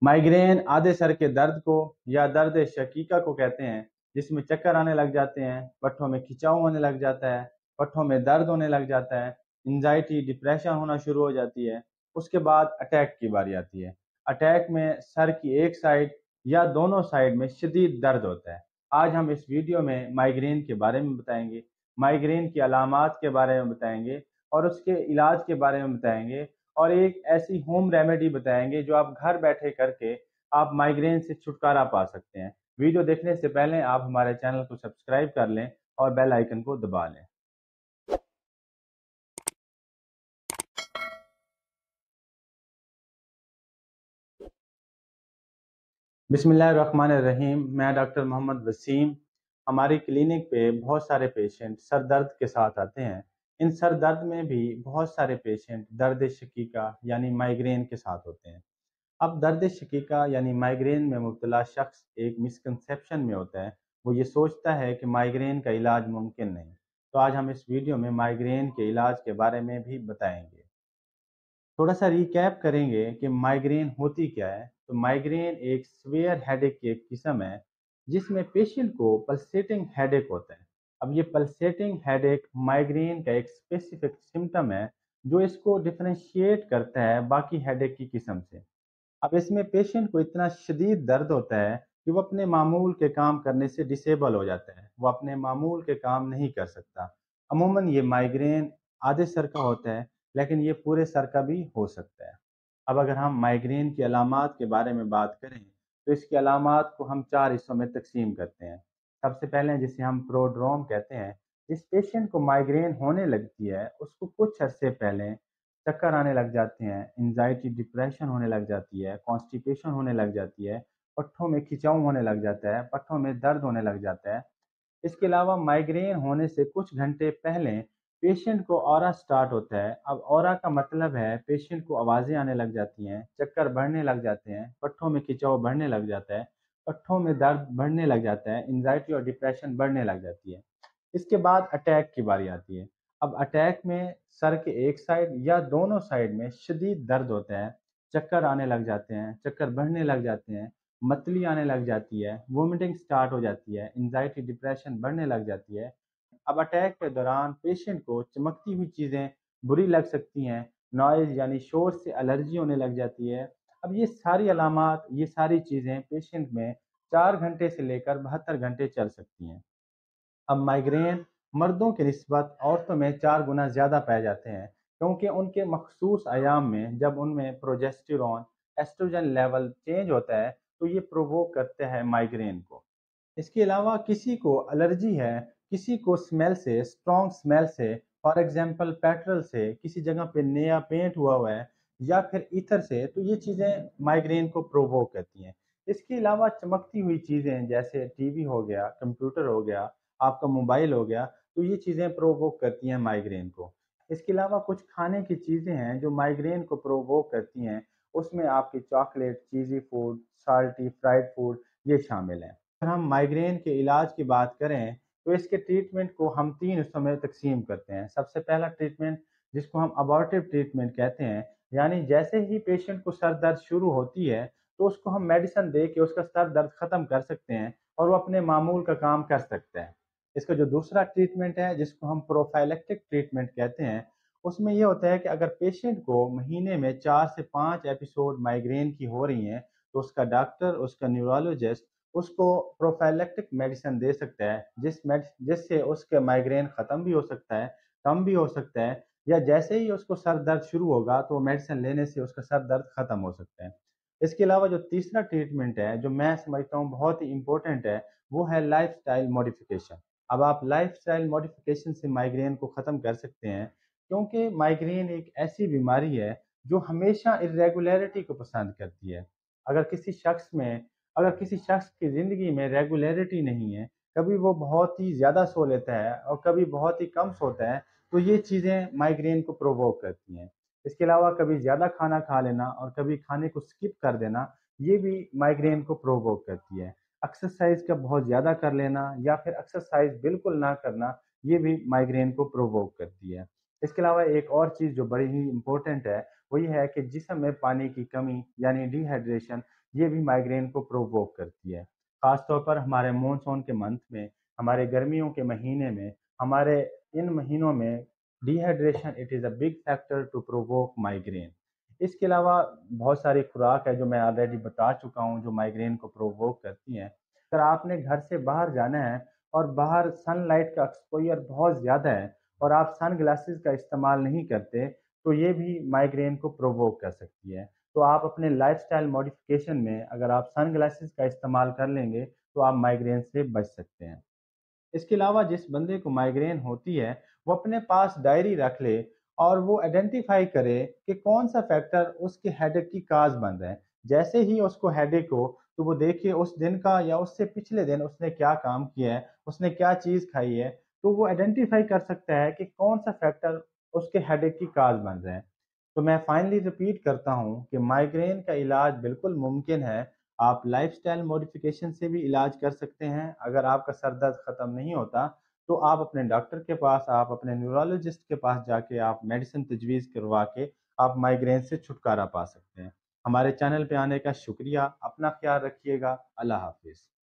Migraine आधे sir के दर्द को या दर्द शकीका को कहते हैं, जिसमें चक्कर आने लग जाते हैं, पट्ठों में खिंचाव होने लग जाता है, पट्ठों में दर्द होने लग जाता है, एंजाइटी डिप्रेशन होना शुरू हो जाती है। उसके बाद अटैक की बारी आती है। अटैक में सर की एक साइड या दोनों साइड में शदीद दर्द होता है। आज हम इस वीडियो में माइग्रेन के बारे में बताएंगे, माइग्रेन की अलामात के बारे में बताएंगे और उसके इलाज के बारे में बताएंगे, और एक ऐसी होम रेमेडी बताएंगे जो आप घर बैठे करके आप माइग्रेन से छुटकारा पा सकते हैं। वीडियो देखने से पहले आप हमारे चैनल को सब्सक्राइब कर लें और बेल आइकन को दबा लें। बिस्मिल्लाहिर्रहमानिर्रहीम। मैं डॉक्टर मोहम्मद वसीम। हमारी क्लिनिक पे बहुत सारे पेशेंट सर दर्द के साथ आते हैं। इन सर दर्द में भी बहुत सारे पेशेंट दर्द शकीका यानी माइग्रेन के साथ होते हैं। अब दर्द शकीका यानी माइग्रेन में मुब्तला शख्स एक मिसकंसेप्शन में होता है। वो ये सोचता है कि माइग्रेन का इलाज मुमकिन नहीं। तो आज हम इस वीडियो में माइग्रेन के इलाज के बारे में भी बताएंगे। थोड़ा सा रिकैप करेंगे कि माइग्रेन होती क्या है। तो माइग्रेन एक सीवियर हेडेक की एक किस्म है जिसमें पेशेंट को पल्सेटिंग हेडेक होता है। अब ये पल्सेटिंग हेडेक माइग्रेन का एक स्पेसिफिक सिम्टम है जो इसको डिफरेंशिएट करता है बाकी हेडेक की किस्म से। अब इसमें पेशेंट को इतना शदीद दर्द होता है कि वो अपने मामूल के काम करने से डिसेबल हो जाता है, वो अपने मामूल के काम नहीं कर सकता। अमूमन ये माइग्रेन आधे सर का होता है, लेकिन ये पूरे सर का भी हो सकता है। अब अगर हम माइग्रेन की अलामात के बारे में बात करें तो इसकी अलामात को हम 4 हिस्सों में तकसीम करते हैं। सबसे पहले जिसे हम प्रोड्रोम कहते हैं, जिस पेशेंट को माइग्रेन होने लगती है उसको कुछ अरसे पहले चक्कर आने लग जाते हैं, एंजाइटी डिप्रेशन होने लग जाती है, कॉन्स्टिपेशन होने लग जाती है, पट्ठों में खिंचाव होने लग जाता है, पट्ठों में दर्द होने लग जाता है। इसके अलावा माइग्रेन होने से कुछ घंटे पहले पेशेंट को ऑरा स्टार्ट होता है। अब ऑरा का मतलब है पेशेंट को आवाज़ें आने लग जाती हैं, चक्कर बढ़ने लग जाते हैं, पट्ठों में खिंचाव बढ़ने लग जाता है, पट्ठों में दर्द बढ़ने लग जाता है, एंजाइटी और डिप्रेशन बढ़ने लग जाती है। इसके बाद अटैक की बारी आती है। अब अटैक में सर के एक साइड या दोनों साइड में शदीद दर्द होता है, चक्कर आने लग जाते हैं, चक्कर बढ़ने लग जाते हैं, मतली आने लग जाती है, वोमिटिंग स्टार्ट हो जाती है, एंजाइटी डिप्रेशन बढ़ने लग जाती है। अब अटैक के दौरान पेशेंट को चमकती हुई चीज़ें बुरी लग सकती हैं, नॉइज़ यानी शोर से एलर्जी होने लग जाती है। अब ये सारी अलामात, ये सारी चीज़ें पेशेंट में 4 घंटे से लेकर 72 घंटे चल सकती हैं। अब माइग्रेन मर्दों की निस्बत औरतों में 4 गुना ज़्यादा पाए जाते हैं, क्योंकि उनके मखसूस अयाम में जब उनमें प्रोजेस्टेरॉन एस्ट्रोजन लेवल चेंज होता है तो ये प्रोवोक करते हैं माइग्रेन को। इसके अलावा किसी को एलर्जी है, किसी को स्मेल से, स्ट्रॉन्ग स्मेल से, फॉर एग्जांपल पेट्रोल से, किसी जगह पे नया पेंट हुआ हुआ है या फिर ईथर से, तो ये चीज़ें माइग्रेन को प्रोवोक करती हैं। इसके अलावा चमकती हुई चीज़ें जैसे टीवी हो गया, कंप्यूटर हो गया, आपका मोबाइल हो गया, तो ये चीज़ें प्रोवोक करती हैं माइग्रेन को। इसके अलावा कुछ खाने की चीज़ें हैं जो माइग्रेन को प्रोवोक करती हैं, उसमें आपकी चॉकलेट, चीज़ी फूड, साल्टी, फ्राइड फूड ये शामिल हैं। अगर हम माइग्रेन के इलाज की बात करें तो इसके ट्रीटमेंट को हम 3 हिस्सों में तकसीम करते हैं। सबसे पहला ट्रीटमेंट जिसको हम अबॉर्टिव ट्रीटमेंट कहते हैं, यानी जैसे ही पेशेंट को सर दर्द शुरू होती है तो उसको हम मेडिसिन दे के उसका सर दर्द ख़त्म कर सकते हैं और वो अपने मामूल का काम कर सकते हैं। इसका जो दूसरा ट्रीटमेंट है जिसको हम प्रोफाइलेक्टिक ट्रीटमेंट कहते हैं, उसमें ये होता है कि अगर पेशेंट को महीने में 4 से 5 एपिसोड माइग्रेन की हो रही हैं तो उसका डॉक्टर, उसका न्यूरोलॉजिस्ट उसको प्रोफाइलेक्टिक मेडिसिन दे सकता है, जिससे उसके माइग्रेन ख़त्म भी हो सकता है, कम भी हो सकता है, या जैसे ही उसको सर दर्द शुरू होगा तो मेडिसिन लेने से उसका सर दर्द ख़त्म हो सकता है। इसके अलावा जो तीसरा ट्रीटमेंट है जो मैं समझता हूँ बहुत ही इम्पोर्टेंट है, वो है लाइफस्टाइल मॉडिफिकेशन। अब आप लाइफस्टाइल मॉडिफिकेशन से माइग्रेन को ख़त्म कर सकते हैं, क्योंकि माइग्रेन एक ऐसी बीमारी है जो हमेशा इरेगुलरिटी को पसंद करती है। अगर किसी शख्स में अगर किसी शख्स की ज़िंदगी में रेगुलरिटी नहीं है, कभी वो बहुत ही ज़्यादा सो लेता है और कभी बहुत ही कम सोता है, तो ये चीज़ें माइग्रेन को प्रोवोक करती हैं। इसके अलावा कभी ज़्यादा खाना खा लेना और कभी खाने को स्किप कर देना, ये भी माइग्रेन को प्रोवोक करती है। एक्सरसाइज का बहुत ज़्यादा कर लेना या फिर एक्सरसाइज बिल्कुल ना करना, ये भी माइग्रेन को प्रोवोक करती है। इसके अलावा एक और चीज़ जो बड़ी ही इम्पोर्टेंट है, वो ये है कि जिस्म में पानी की कमी यानी डिहाइड्रेशन, یہ بھی مائیگرین کو پروووک کرتی ہے۔ خاص طور پر ہمارے مونسون کے منتھ میں، ہمارے گرمیوں کے مہینے میں، ہمارے ان مہینوں میں dehydration it is a big factor to provoke migraine. اس کے علاوہ بہت ساری خوراک ہے جو میں آلریڈی بتا چکا ہوں جو مائیگرین کو پرووک کرتی ہیں۔ اگر آپ نے گھر سے باہر جانا ہے اور باہر سن لائٹ کا ایکسپوئر بہت زیادہ ہے اور آپ سن گلاسز کا استعمال نہیں کرتے تو یہ بھی مائیگرین کو پرووک کر سکتی ہے۔ تو آپ اپنے لائف سٹائل موڈیفیکیشن میں اگر آپ سن گلاسز کا استعمال کر لیں گے تو آپ مائیگرین سے بچ سکتے ہیں۔ اس کے علاوہ جس بندے کو مائیگرین ہوتی ہے وہ اپنے پاس ڈائری رکھ لے اور وہ آئیڈینٹیفائی کرے کہ کون سا فیکٹر اس کے ہیڈیک کی کاز بن رہا ہے۔ جیسے ہی اس کو ہیڈیک ہو تو وہ دیکھے اس دن کا یا اس سے پچھلے دن اس نے کیا کام کیا ہے، اس نے کیا چیز کھائی ہے، تو وہ آئیڈینٹیفائی کر سکتا ہے کہ کون سا فیکٹر اس کے ہیڈیک کی کاز بن رہے ہیں۔ تو میں فائنلی ریپیٹ کرتا ہوں کہ مائیگرین کا علاج بالکل ممکن ہے۔ آپ لائف سٹائل موڈیفیکیشن سے بھی علاج کر سکتے ہیں۔ اگر آپ کا سر درد ختم نہیں ہوتا تو آپ اپنے ڈاکٹر کے پاس، آپ اپنے نیورولوجسٹ کے پاس جا کے آپ میڈیسن تجویز کروا کے آپ مائیگرین سے چھٹکارا پا سکتے ہیں۔ ہمارے چینل پہ آنے کا شکریہ، اپنا خیال رکھیے گا، اللہ حافظ۔